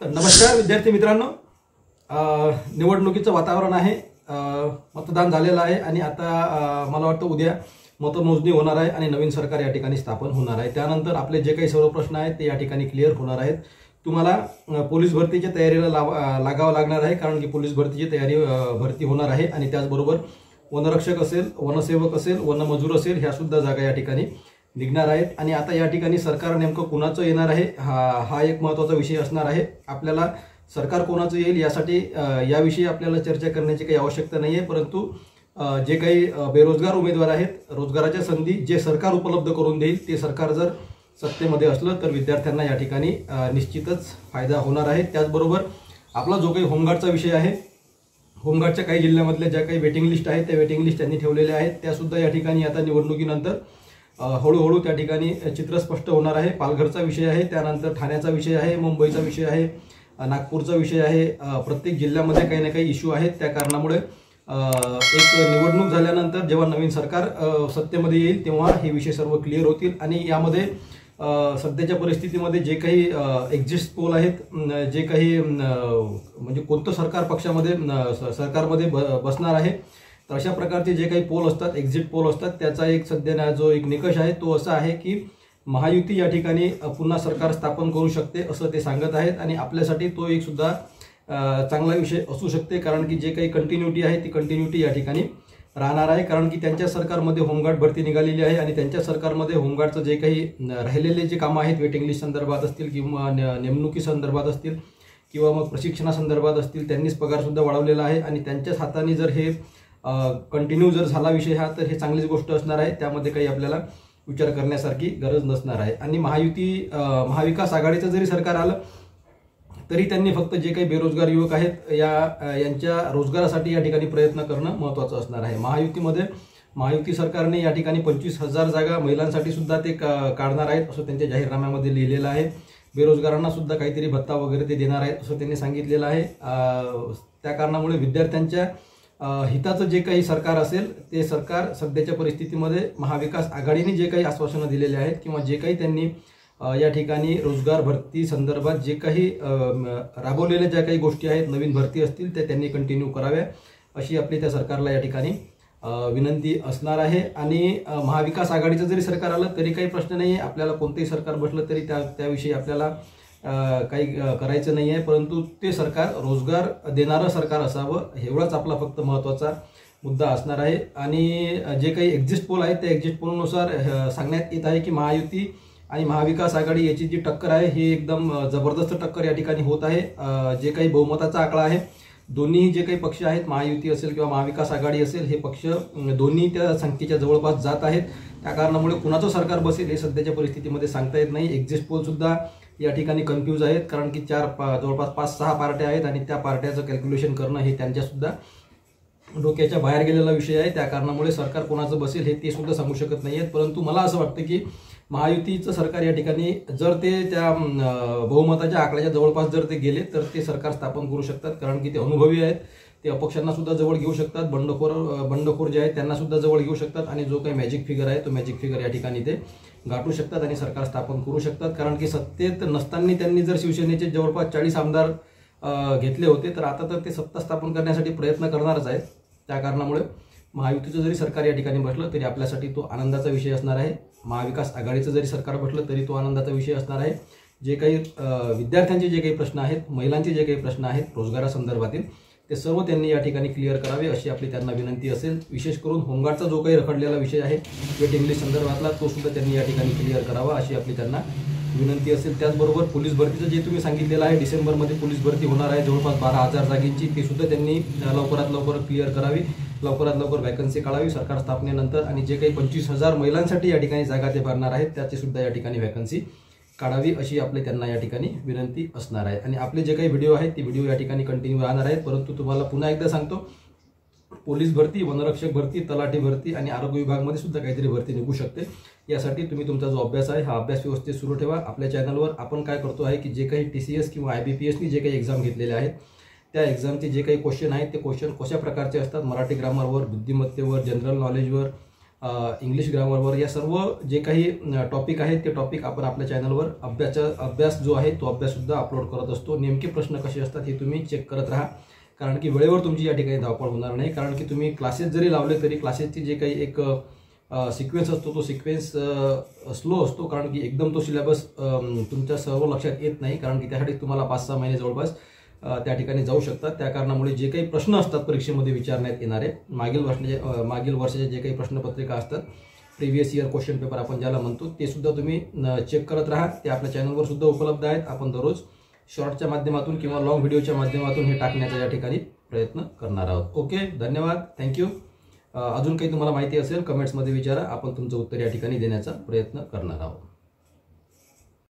नमस्कार विद्यार्थी मित्रांनो, निवडणुकीचं वातावरण आहे. मतदान झालेलं आहे आणि आता मला वाटतं उद्या मतमोजणी होणार आहे आणि नवीन सरकार या ठिकाणी स्थापन होणार आहे. त्यानंतर आपले जे काही सर्व प्रश्न आहेत ते या ठिकाणी क्लिअर होणार आहेत. तुम्हाला पोलीस भरतीच्या तयारीला लागावं लागणार आहे, कारण की पोलीस भरतीची भरती होणार आहे आणि त्याचबरोबर वनरक्षक असेल, वनसेवक असेल, वनमजूर असेल, ह्या सुद्धा जागा या ठिकाणी निघणार आहेत. आणि आता या ठिकाणी सरकार नेमकं कोणाचं येणार आहे हा एक महत्त्वाचा विषय असणार आहे. आपल्याला सरकार कोणाचं येईल यासाठी याविषयी आपल्याला चर्चा करण्याची काही आवश्यकता नाही आहे, परंतु जे काही बेरोजगार उमेदवार आहेत, रोजगाराच्या संधी जे सरकार उपलब्ध करून देईल ते सरकार जर सत्तेमध्ये असलं तर विद्यार्थ्यांना या ठिकाणी निश्चितच फायदा होणार आहे. त्याचबरोबर आपला जो काही होमगार्डचा विषय आहे, होमगार्डच्या काही जिल्ह्यामधल्या ज्या काही वेटिंग लिस्ट आहेत त्या वेटिंग लिस्ट त्यांनी ठेवलेल्या आहेत, त्यासुद्धा या ठिकाणी आता निवडणुकीनंतर हळूहळू त्या ठिकाणी चित्र स्पष्ट होणार आहे. पालघरचा विषय आहे, त्यानंतर ठाण्याचा विषय आहे, मुंबईचा विषय आहे, नागपूरचा विषय आहे. प्रत्येक जिल्ह्यामध्ये काही ना काही इश्यू आहेत. त्या कारणामुळे एक निवडणूक झाल्यानंतर जेव्हा नवीन सरकार सत्तेमध्ये येईल तेव्हा हे विषय सर्व क्लिअर होतील. आणि यामध्ये सध्याच्या परिस्थितीमध्ये जे काही एक्झिट पोल आहेत, जे काही म्हणजे कोणतं सरकार पक्षामध्ये सरकारमध्ये बसणार आहे, तर अशा प्रकारचे जे काही पोल असतात, एक्झिट पोल असतात, त्याचा एक सध्या जो एक निकष आहे तो असा आहे की महायुती या ठिकाणी पुन्हा सरकार स्थापन करू शकते असं ते सांगत आहेत. आणि आपल्यासाठी तो एक सुद्धा चांगला विषय असू शकते, कारण की जे काही कंटिन्युटी आहे ती कंटिन्युटी या ठिकाणी राहणार आहे. कारण की त्यांच्या सरकारमध्ये होमगार्ड भरती निघालेली आहे आणि त्यांच्या सरकारमध्ये होमगार्डचं जे काही राहिलेले जे कामं आहेत, वेटिंग लिस्ट संदर्भात असतील किंवा नेमणुकी संदर्भात असतील किंवा मग प्रशिक्षणासंदर्भात असतील, त्यांनीच पगारसुद्धा वाढवलेला आहे. आणि त्यांच्याच हाताने जर हे कंटिन्यू जर झाला विषय हा, तर हे चांगलीच गोष्ट असणार आहे. त्यामध्ये काही आपल्याला विचार करण्यासारखी गरज नसणार आहे. आणि महाविकास आघाडीचं जरी सरकार आलं तरी त्यांनी फक्त जे काही बेरोजगार युवक आहेत यांच्या रोजगारासाठी या ठिकाणी प्रयत्न करणं महत्त्वाचं असणार आहे. महायुती सरकारने या ठिकाणी 25,000 जागा महिलांसाठी सुद्धा ते काढणार आहेत असं त्यांच्या जाहीरनाम्यामध्ये लिहिलेलं आहे. बेरोजगारांना सुद्धा काहीतरी भत्ता वगैरे ते देणार आहेत असं त्यांनी सांगितलेलं आहे. त्या कारणामुळे विद्यार्थ्यांच्या हिताचं जे काही सरकार असेल ते सरकार सध्याच्या परिस्थितीमध्ये महाविकास आघाडीने जे काही आश्वासनं दिलेले आहेत किंवा जे काही त्यांनी या ठिकाणी रोजगार भरती संदर्भात जे काही राबवलेल्या ज्या काही गोष्टी आहेत, नवीन भरती असतील त्या त्यांनी कंटिन्यू कराव्या अशी आपली त्या सरकारला या ठिकाणी विनंती असणार आहे. आणि महाविकास आघाडीचं जरी सरकार आलं तरी काही प्रश्न नाही आहे. आपल्याला कोणतेही सरकार बसलं तरी त्याविषयी आपल्याला काही करायचं नाही आहे, परंतु ते सरकार रोजगार देणारं सरकार असावं एवढाच आपला फक्त महत्त्वाचा मुद्दा असणार आहे. आणि जे काही एक्झिट पोल आहेत त्या एक्झिट पोलनुसार सांगण्यात येत आहे की महायुती आणि महाविकास आघाडी याची जी टक्कर आहे ही एकदम जबरदस्त टक्कर या ठिकाणी होत आहे. जे काही बहुमताचा आकडा आहे, दोन्ही जे काही पक्ष आहेत, महायुती असेल किंवा महाविकास आघाडी असेल, हे पक्ष दोन्ही त्या संख्येच्या जवळपास जात आहेत. त्या कारणामुळे कुणाचं सरकार बसेल हे सध्याच्या परिस्थितीमध्ये सांगता येत नाही. एक्झिट पोल सुद्धा या ठिकाणी कन्फ्यूज आहेत, कारण की जवळपास 5-6 पार्ट्या आहेत आणि त्या पार्ट्याचं कॅल्क्युलेशन करणं हे त्यांच्यासुद्धा डोक्याच्या बाहेर गेलेला विषय आहे. त्या कारणामुळे सरकार कोणाचं बसेल हे ते सुद्धा सांगू शकत नाही आहेत. परंतु मला असं वाटतं की महायुतीचं सरकार या ठिकाणी जर ते त्या बहुमताच्या आकड्याच्या जवळपास जर ते गेले तर ते सरकार स्थापन करू शकतात, कारण की ते अनुभवी आहेत. ते अपक्षांना सुद्धा जवळ घेऊ शकतात, बंडखोर जे आहेत त्यांना सुद्धा जवळ घेऊ शकतात आणि जो काही मॅजिक फिगर आहे तो मॅजिक फिगर या ठिकाणी ते गाठू शकतात आणि सरकार स्थापन करू शकतात. कारण की सत्तेत नसताना त्यांनी जर शिवसेनेचे जवळपास 40 आमदार घेतले होते, तर आता तर ते सत्ता स्थापन करण्यासाठी प्रयत्न करणारच आहेत. त्या कारणामुळे महायुतीचं जरी सरकार या ठिकाणी बसलं तरी आपल्यासाठी तो आनंदाचा विषय असणार आहे. महाविकास आघाडीचं जरी सरकार बसलं तरी तो आनंदाचा विषय असणार आहे. जे काही विद्यार्थ्यांचे जे काही प्रश्न आहेत, महिलांचे जे काही प्रश्न आहेत रोजगारासंदर्भातील, ते सर्व त्यांनी या ठिकाणी क्लिअर करावे अशी आपली त्यांना विनंती असेल. विशेष करून होमगार्डचा जो काही रखडलेला विषय आहे वेटिंग लिस्ट संदर्भातला, तो सुद्धा त्यांनी या ठिकाणी क्लिअर करावा अशी आपली त्यांना विनंती असेल. त्याचबरोबर पोलीस भरतीचं जे तुम्ही सांगितलेलं आहे, डिसेंबरमध्ये पोलीस भरती होणार आहे जवळपास 12,000 जागेची, ते सुद्धा त्यांनी लवकरात लवकर क्लिअर करावी, लवकरात लवकर वॅकन्सी काढावी सरकार स्थापनेनंतर. आणि जे काही 25,000 महिलांसाठी या ठिकाणी जागा ते भरणार आहेत त्याची सुद्धा या ठिकाणी वॅकन्सी काढावी अशी आपले त्यांना या ठिकाणी विनंती असणार आहे. आणि आपले जे काही व्हिडिओ आहेत ते व्हिडिओ या ठिकाणी कंटिन्यू राहणार आहेत. परंतु तुम्हाला पुन्हा एकदा सांगतो, पोलीस भरती, वनरक्षक भरती, तलाठी भरती आणि आरोग्य विभागामध्ये सुद्धा काहीतरी भरती निघू शकते. यासाठी तुम्ही तुमचा जो अभ्यास आहे हा अभ्यास व्यवस्थित सुरू ठेवा. आपल्या चॅनलवर आपण काय करतो आहे की जे काही TCS किंवा IBPSनी जे काही एक्झाम घेतलेले आहेत त्या एक्झामचे जे काही क्वेश्चन आहेत ते क्वेश्चन कशा प्रकारचे असतात, मराठी ग्रामरवर, बुद्धिमत्तेवर, जनरल नॉलेजवर, इंग्लिश ग्रामरवर या सर्व जे काही टॉपिक आहेत ते टॉपिक आपण आपल्या चॅनलवर अभ्यास जो आहे तो अभ्याससुद्धा अपलोड करत असतो. नेमके प्रश्न कसे असतात हे तुम्ही चेक करत राहा, कारण की वेळेवर तुमची या ठिकाणी धावपळ होणार नाही. कारण की तुम्ही क्लासेस जरी लावले तरी क्लासेसची जे काही एक सिक्वेन्स असतो तो सिक्वेन्स स्लो असतो, कारण की एकदम तो सिलेबस तुमच्या सर्व लक्षात येत नाही, कारण की त्यासाठी तुम्हाला 5-6 महिने जवळपास त्या ठिकाणी जाऊ शकतात. त्या कारणामुळे जे काही प्रश्न असतात परीक्षेमध्ये विचारण्यात येणारे मागील वर्षाचे जे काही प्रश्नपत्रिका असतात, प्रिव्हियस इयर क्वेश्चन पेपर आपण ज्याला म्हणतो, ते सुद्धा तुम्ही चेक करत राहा. ते आपल्या चॅनलवर सुद्धा उपलब्ध आहेत. आपण दररोज शॉर्टच्या माध्यमातून किंवा लॉंग व्हिडिओच्या माध्यमातून हे टाकण्याचा या ठिकाणी प्रयत्न करणार आहोत. ओके, धन्यवाद, थँक्यू. अजून काही तुम्हाला माहिती असेल कमेंट्समध्ये विचारा, आपण तुमचं उत्तर या ठिकाणी देण्याचा प्रयत्न करणार आहोत.